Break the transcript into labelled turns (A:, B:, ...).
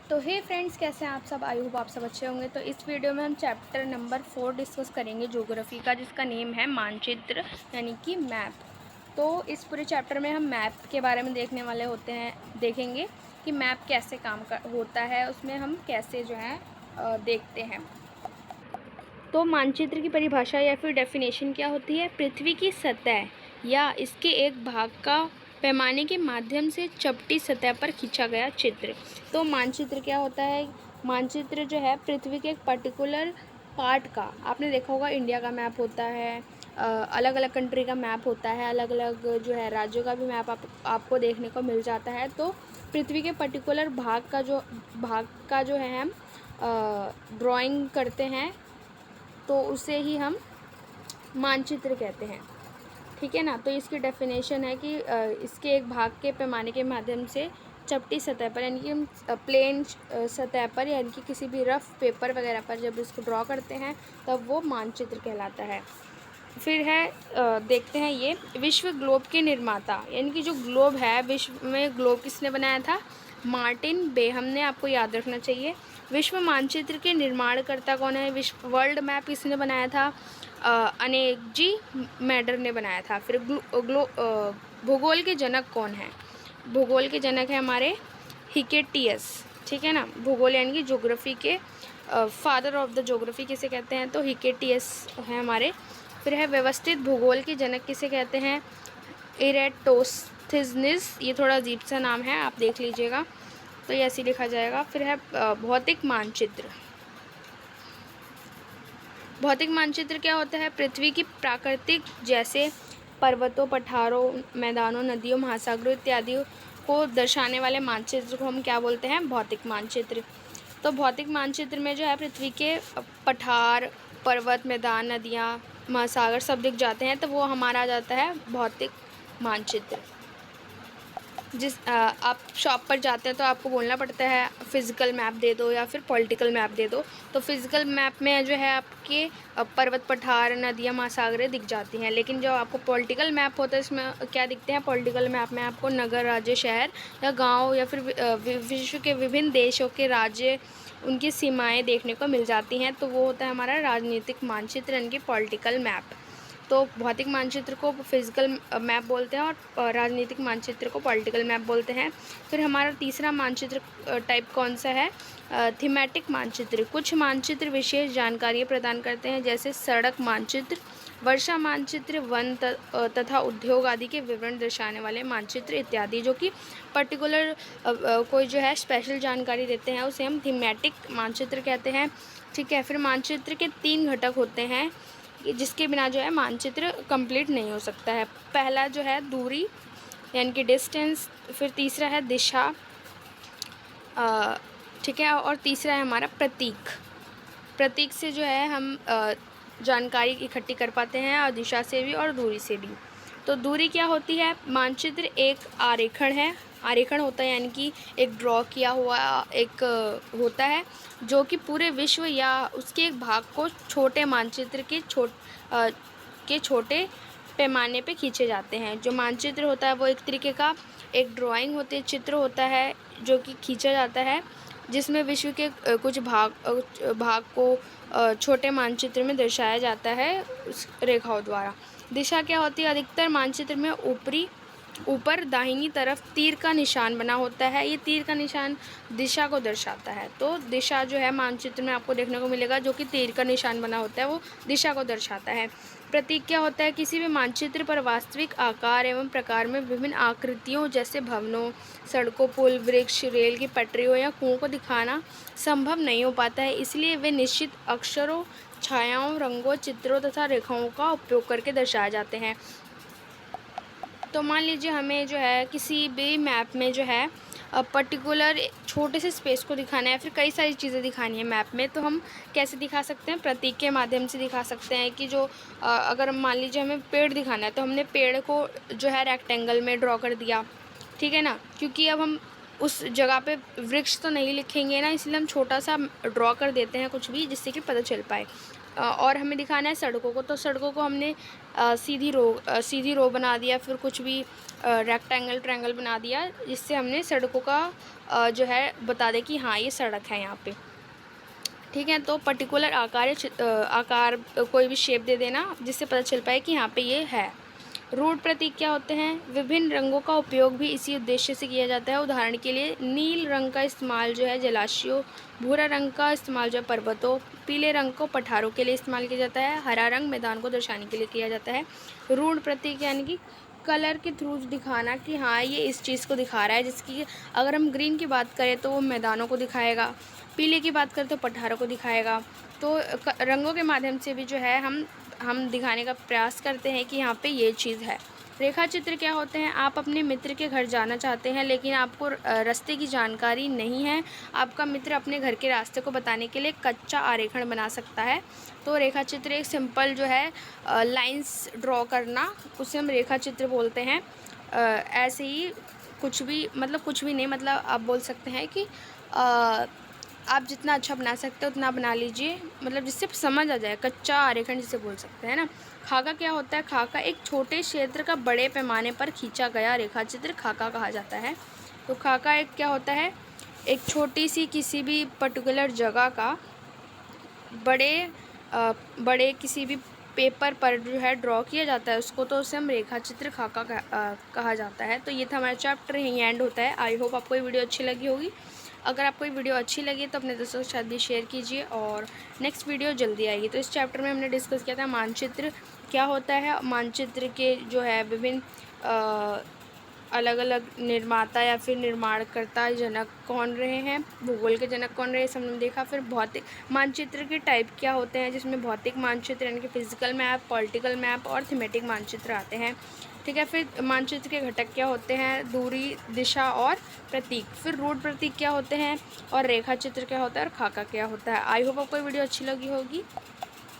A: तो हे फ्रेंड्स, कैसे हैं आप सब। आई होप आप सब अच्छे होंगे। तो इस वीडियो में हम चैप्टर नंबर 4 डिस्कस करेंगे ज्योग्राफी का, जिसका नेम है मानचित्र यानी कि मैप। तो इस पूरे चैप्टर में हम मैप के बारे में देखने वाले देखेंगे कि मैप कैसे होता है, उसमें हम कैसे जो है देखते हैं। तो मानचित्र की परिभाषा या फिर डेफिनेशन क्या होती है? पृथ्वी की सतह या इसके एक भाग का पैमाने के माध्यम से चपटी सतह पर खींचा गया चित्र। तो मानचित्र क्या होता है? मानचित्र जो है पृथ्वी के एक पर्टिकुलर पार्ट का, आपने देखा होगा इंडिया का मैप होता है, अलग अलग कंट्री का मैप होता है, अलग अलग जो है राज्यों का भी मैप आपको देखने को मिल जाता है। तो पृथ्वी के पर्टिकुलर भाग का जो है हम ड्राइंग करते हैं, तो उसे ही हम मानचित्र कहते हैं। ठीक है ना। तो इसकी डेफिनेशन है कि इसके एक भाग के पैमाने के माध्यम से चपटी सतह पर, यानी कि हम प्लेन सतह पर, यानी कि किसी भी रफ़ पेपर वगैरह पर जब इसको ड्रॉ करते हैं तब वो मानचित्र कहलाता है। फिर है देखते हैं ये विश्व ग्लोब के निर्माता, यानी कि जो ग्लोब है, विश्व में ग्लोब किसने बनाया था? मार्टिन बेहम ने, आपको याद रखना चाहिए। विश्व मानचित्र के निर्माणकर्ता कौन है? विश्व वर्ल्ड मैप किसने बनाया था? अनेजी मैडर ने बनाया था। फिर भूगोल के जनक कौन है? भूगोल के जनक है हमारे हिकेटियस। ठीक है ना। भूगोल यानी कि ज्योग्राफी के फादर ऑफ द ज्योग्राफी किसे कहते हैं? तो हिकेटियस है हमारे। फिर है व्यवस्थित भूगोल के जनक किसे कहते हैं? इरेटोस्थेनिस। ये थोड़ा अजीब सा नाम है, आप देख लीजिएगा, तो ये ऐसे लिखा जाएगा। फिर है भौतिक मानचित्र। भौतिक मानचित्र क्या होता है? पृथ्वी की प्राकृतिक, जैसे पर्वतों, पठारों, मैदानों, नदियों, महासागरों इत्यादि को दर्शाने वाले मानचित्र को हम क्या बोलते हैं? भौतिक मानचित्र। तो भौतिक मानचित्र में जो है पृथ्वी के पठार, पर्वत, मैदान, नदियाँ, महासागर सब दिख जाते हैं, तो वो हमारा आ जाता है भौतिक मानचित्र। आप शॉप पर जाते हैं तो आपको बोलना पड़ता है फ़िज़िकल मैप दे दो या फिर पॉलिटिकल मैप दे दो। तो फ़िज़िकल मैप में जो है आपके पर्वत, पठार, नदियाँ, महासागरें दिख जाती हैं। लेकिन जो आपको पॉलिटिकल मैप होता है, इसमें क्या दिखते हैं? पॉलिटिकल मैप में आपको नगर, राज्य, शहर या गाँव या फिर विश्व के विभिन्न देशों के राज्य, उनकी सीमाएँ देखने को मिल जाती हैं। तो वो होता है हमारा राजनीतिक मानचित्र, यानी कि पॉलिटिकल मैप। तो भौतिक मानचित्र को फिज़िकल मैप बोलते हैं और राजनीतिक मानचित्र को पॉलिटिकल मैप बोलते हैं। फिर हमारा तीसरा मानचित्र टाइप कौन सा है? थीमेटिक मानचित्र। कुछ मानचित्र विशेष जानकारियाँ प्रदान करते हैं, जैसे सड़क मानचित्र, वर्षा मानचित्र, वन तथा उद्योग आदि के विवरण दर्शाने वाले मानचित्र इत्यादि, जो कि पर्टिकुलर कोई जो है स्पेशल जानकारी देते हैं, उसे हम थीमेटिक मानचित्र कहते हैं। ठीक है। फिर मानचित्र के 3 घटक होते हैं, जिसके बिना जो है मानचित्र कंप्लीट नहीं हो सकता है। पहला जो है दूरी, यानी कि डिस्टेंस। फिर तीसरा है दिशा, ठीक है। और तीसरा है हमारा प्रतीक। प्रतीक से जो है हम जानकारी इकट्ठी कर पाते हैं, और दिशा से भी और दूरी से भी। तो दूरी क्या होती है? मानचित्र एक आरेखण है। आरेखण होता है यानी कि एक ड्रॉ किया हुआ एक होता है, जो कि पूरे विश्व या उसके एक भाग को छोटे मानचित्र के छोटे पैमाने पे खींचे जाते हैं। जो मानचित्र होता है वो एक तरीके का एक ड्राइंग होती है, चित्र होता है जो कि खींचा जाता है, जिसमें विश्व के कुछ भाग को छोटे मानचित्र में दर्शाया जाता है उस रेखाओं द्वारा। दिशा क्या होती है? अधिकतर मानचित्र में ऊपर दाहिनी तरफ तीर का निशान बना होता है। ये तीर का निशान दिशा को दर्शाता है। तो दिशा जो है मानचित्र में आपको देखने को मिलेगा, जो कि तीर का निशान बना होता है, वो दिशा को दर्शाता है। प्रतीक क्या होता है? किसी भी मानचित्र पर वास्तविक आकार एवं प्रकार में विभिन्न आकृतियों, जैसे भवनों, सड़कों, पुल, वृक्ष, रेल की पटरियों या कुओं को दिखाना संभव नहीं हो पाता है। इसलिए वे निश्चित अक्षरों, छायाओं, रंगों, चित्रों तथा रेखाओं का उपयोग करके दर्शाए जाते हैं। तो मान लीजिए हमें जो है किसी भी मैप में जो है पर्टिकुलर छोटे से स्पेस को दिखाना है, फिर कई सारी चीज़ें दिखानी है मैप में, तो हम कैसे दिखा सकते हैं? प्रतीक के माध्यम से दिखा सकते हैं। कि जो अगर मान लीजिए हमें पेड़ दिखाना है, तो हमने पेड़ को जो है रेक्टेंगल में ड्रॉ कर दिया। ठीक है ना। क्योंकि अब हम उस जगह पे वृक्ष तो नहीं लिखेंगे ना, इसलिए हम छोटा सा ड्रॉ कर देते हैं कुछ भी, जिससे कि पता चल पाए। और हमें दिखाना है सड़कों को, तो सड़कों को हमने सीधी रो बना दिया, फिर कुछ भी रेक्टेंगल ट्रायंगल बना दिया, जिससे हमने सड़कों का जो है बता दें कि हाँ ये सड़क है यहाँ पे। ठीक है, तो पर्टिकुलर आकार कोई भी शेप दे देना जिससे पता चल पाए कि यहाँ पे ये है। रूट प्रतीक क्या होते हैं? विभिन्न रंगों का उपयोग भी इसी उद्देश्य से किया जाता है। उदाहरण के लिए नील रंग का इस्तेमाल जो है जलाशयों, भूरा रंग का इस्तेमाल जो है पर्वतों, पीले रंग को पठारों के लिए इस्तेमाल किया जाता है, हरा रंग मैदान को दर्शाने के लिए किया जाता है। रूट प्रतीक यानी कि कलर के थ्रू दिखाना कि हाँ ये इस चीज़ को दिखा रहा है, जिसकी अगर हम ग्रीन की बात करें तो वो मैदानों को दिखाएगा, पीले की बात करें तो पठारों को दिखाएगा। तो रंगों के माध्यम से भी जो है हम दिखाने का प्रयास करते हैं कि यहाँ पे ये चीज़ है। रेखा चित्र क्या होते हैं? आप अपने मित्र के घर जाना चाहते हैं लेकिन आपको रास्ते की जानकारी नहीं है। आपका मित्र अपने घर के रास्ते को बताने के लिए कच्चा आरेखन बना सकता है। तो रेखा चित्र एक सिंपल जो है लाइंस ड्रॉ करना, उसे हम रेखा चित्र बोलते हैं। ऐसे ही कुछ भी नहीं, मतलब आप बोल सकते हैं कि आप जितना अच्छा बना सकते हो उतना बना लीजिए, मतलब जिससे समझ आ जाए, कच्चा आरेखन जिसे बोल सकते हैं ना। खाका क्या होता है? खाका एक छोटे क्षेत्र का बड़े पैमाने पर खींचा गया रेखा चित्र खाका कहा जाता है। तो खाका एक क्या होता है? एक छोटी सी किसी भी पर्टिकुलर जगह का बड़े किसी भी पेपर पर जो है ड्रॉ किया जाता है उसको, तो उसे हम रेखा चित्र खाका कहा जाता है। तो ये था हमारा चैप्टर, यहीं एंड होता है। आई होप आपको ये वीडियो अच्छी लगी होगी। अगर आपको ये वीडियो अच्छी लगी तो अपने दोस्तों के साथ भी शेयर कीजिए और नेक्स्ट वीडियो जल्दी आएगी। तो इस चैप्टर में हमने डिस्कस किया था मानचित्र क्या होता है, मानचित्र के जो है विभिन्न अलग अलग निर्माता या फिर निर्माणकर्ता जनक कौन रहे हैं, भूगोल के जनक कौन रहे, सब हमने देखा। फिर भौतिक मानचित्र के टाइप क्या होते हैं, जिसमें भौतिक मानचित्र यानी कि फिजिकल मैप, पॉलिटिकल मैप और थीमेटिक मानचित्र आते हैं। ठीक है, फिर मानचित्र के घटक क्या होते हैं? दूरी, दिशा और प्रतीक। फिर रूट प्रतीक क्या होते हैं और रेखा चित्र क्या होता है और खाका क्या होता है। आई होप आपको वीडियो अच्छी लगी होगी।